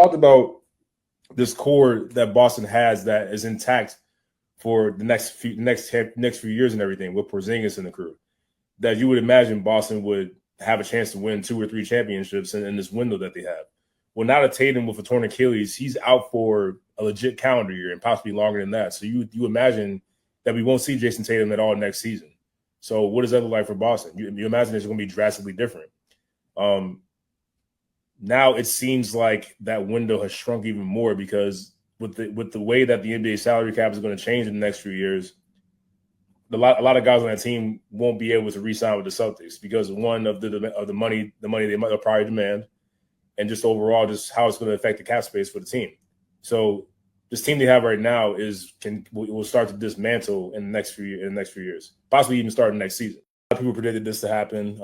Talked about this core that Boston has that is intact for the next few years and everything with Porzingis and the crew. That you would imagine Boston would have a chance to win 2 or 3 championships in this window that they have. Well, now that Tatum with a torn Achilles, he's out for a legit calendar year and possibly longer than that. So you imagine that we won't see Jason Tatum at all next season. So what does that look like for Boston? You imagine it's going to be drastically different. Now it seems like that window has shrunk even more because with the way that the NBA salary cap is going to change in the next few years, a lot of guys on that team won't be able to re-sign with the Celtics because one of the money they might probably demand, and just overall just how it's going to affect the cap space for the team. So this team they have right now will start to dismantle in the next few years, possibly even starting next season. A lot of people predicted this to happen.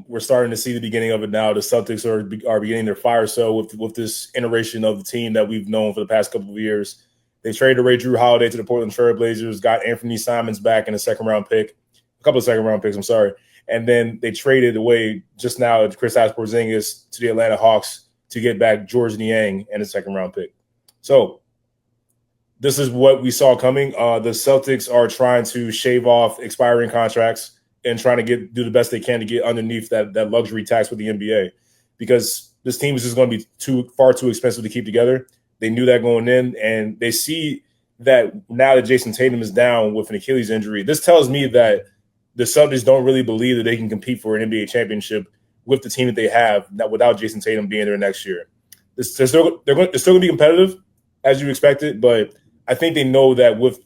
We're starting to see the beginning of it now. The Celtics are beginning their fire sale with this iteration of the team that we've known for the past couple of years. They traded away Drew Holiday to the Portland Trail Blazers, got Anthony Simons back in a couple of second-round picks, I'm sorry. And then they traded away just now Kristaps Porzingis to the Atlanta Hawks to get back George Niang and a second-round pick. So this is what we saw coming. The Celtics are trying to shave off expiring contracts and trying to do the best they can to get underneath that luxury tax with the NBA, because this team is just going to be far too expensive to keep together. They knew that going in, and they see that now that Jason Tatum is down with an Achilles injury. This tells me that the Celtics don't really believe that they can compete for an NBA championship with the team that they have without Jason Tatum being there next year. They're still going to be competitive, as you expected, but I think they know that with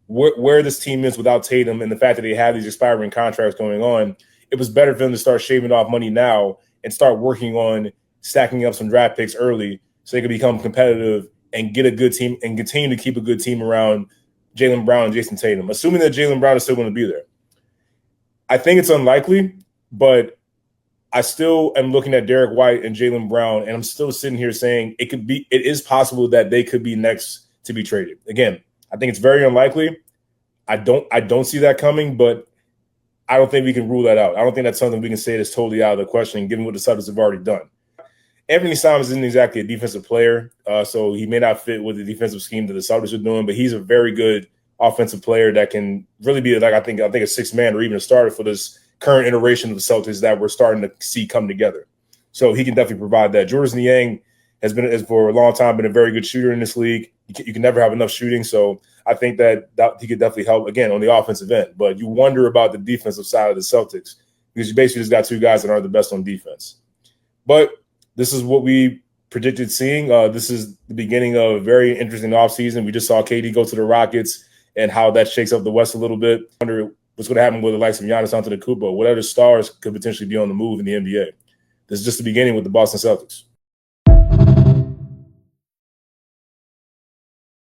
where this team is without Tatum and the fact that they have these expiring contracts going on, it was better for them to start shaving off money now and start working on stacking up some draft picks early so they could become competitive and get a good team and continue to keep a good team around Jaylen Brown and Jason Tatum, assuming that Jaylen Brown is still going to be there. I think it's unlikely, but I still am looking at Derek White and Jaylen Brown, and I'm still sitting here saying it is possible that they could be next to be traded. Again, I think it's very unlikely. I don't see that coming, but I don't think we can rule that out. I don't think that's something we can say that's totally out of the question, given what the Celtics have already done. Anthony Simons isn't exactly a defensive player, so he may not fit with the defensive scheme that the Celtics are doing, but he's a very good offensive player that can really be like I think a sixth man or even a starter for this current iteration of the Celtics that we're starting to see come together. So he can definitely provide that. George Niang has for a long time been a very good shooter in this league. You can never have enough shooting, so I think that he could definitely help, again, on the offensive end. But you wonder about the defensive side of the Celtics because you basically just got two guys that aren't the best on defense. But this is what we predicted seeing. This is the beginning of a very interesting offseason. We just saw KD go to the Rockets and how that shakes up the West a little bit. I wonder what's going to happen with the likes of Giannis Antetokounmpo. What other stars could potentially be on the move in the NBA? This is just the beginning with the Boston Celtics.